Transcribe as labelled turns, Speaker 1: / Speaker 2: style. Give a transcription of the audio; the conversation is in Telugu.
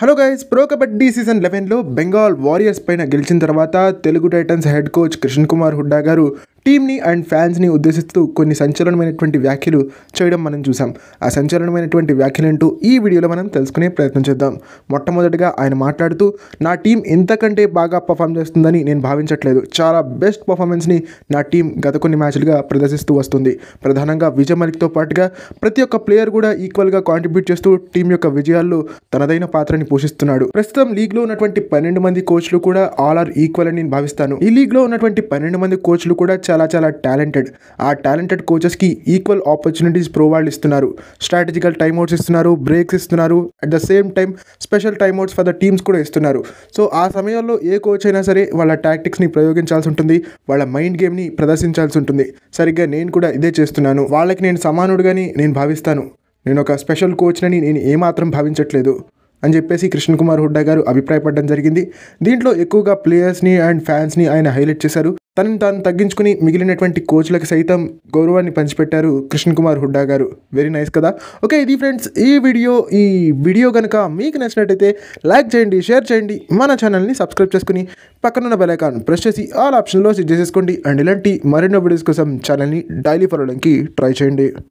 Speaker 1: Hello guys, pro kabaddi season 11లో బెంగాల్ వారియర్స్ పైన గెలిచిన తర్వాత Telugu titans head coach Krishan Kumar Hooda గారు టీమ్ని అండ్ ఫ్యాన్స్ని ఉద్దేశిస్తూ కొన్ని సంచలనమైనటువంటి వ్యాఖ్యలు చేయడం మనం చూసాం. ఆ సంచలనమైనటువంటి వ్యాఖ్యలేంటో ఈ వీడియోలో మనం తెలుసుకునే ప్రయత్నం చేద్దాం. మొట్టమొదటిగా ఆయన మాట్లాడుతూ, నా టీం ఇంతకంటే బాగా పర్ఫామ్ చేస్తుందని నేను భావించట్లేదు. చాలా బెస్ట్ పర్ఫార్మెన్స్ని నా టీం గత కొన్ని మ్యాచ్లుగా ప్రదర్శిస్తూ వస్తుంది. ప్రధానంగా విజయ్ మలిక్తో పాటుగా ప్రతి ఒక్క ప్లేయర్ కూడా ఈక్వల్గా కాంట్రిబ్యూట్ చేస్తూ టీం యొక్క విజయాల్లో తనదైన పాత్రని పోషిస్తున్నాడు. ప్రస్తుతం లీగ్లో ఉన్నటువంటి 12 మంది కోచ్లు కూడా ఆల్ ఆర్ ఈక్వల్ అని నేను భావిస్తాను. ఈ లీగ్లో ఉన్నటువంటి 12 మంది కోచ్లు కూడా చాలా టాలెంటెడ్. ఆ టాలెంటెడ్ కోచెస్కి ఈక్వల్ ఆపర్చునిటీస్ ప్రొవైడ్ ఇస్తున్నారు. స్ట్రాటజికల్ టైమ్అవుట్స్ ఇస్తున్నారు, బ్రేక్స్ ఇస్తున్నారు, at the same time special timeouts for the teams కూడా ఇస్తున్నారు. సో ఆ సమయంలో ఏ కోచ్ అయినా సరే వాళ్ళ టాక్టిక్స్ని ప్రయోగించాల్సి ఉంటుంది, వాళ్ళ మైండ్ గేమ్ని ప్రదర్శించాల్సి ఉంటుంది. సరిగ్గా నేను కూడా ఇదే చేస్తున్నాను. వాళ్ళకి నేను సమానుడుగాని నేను భావిస్తాను. నేను ఒక స్పెషల్ కోచ్నని నేను ఏమాత్రం భావించట్లేదు అని చెప్పేసి కృష్ణ్ కుమార్ హుడ్డా గారు అభిప్రాయపడడం జరిగింది. దీంట్లో ఎక్కువగా ప్లేయర్స్ని అండ్ ఫ్యాన్స్ని ఆయన హైలైట్ చేశారు. తనని తాను తగ్గించుకుని మిగిలినటువంటి కోచ్లకు సైతం గౌరవాన్ని పంచిపెట్టారు కృష్ణ్ కుమార్ హుడ్డా గారు. వెరీ నైస్ కదా. ఓకే, ఇది ఫ్రెండ్స్ ఈ వీడియో కనుక మీకు నచ్చినట్టయితే లైక్ చేయండి, షేర్ చేయండి, మన ఛానల్ని సబ్స్క్రైబ్ చేసుకుని పక్కనున్న బెల్ ఐకాన్ ప్రెస్ చేసి ఆల్ ఆప్షన్లో సెట్ చేసేసుకోండి. అండ్ ఇలాంటి మరెన్నో వీడియోస్ కోసం ఛానల్ని డైలీ ఫాలో అవడానికి ట్రై చేయండి.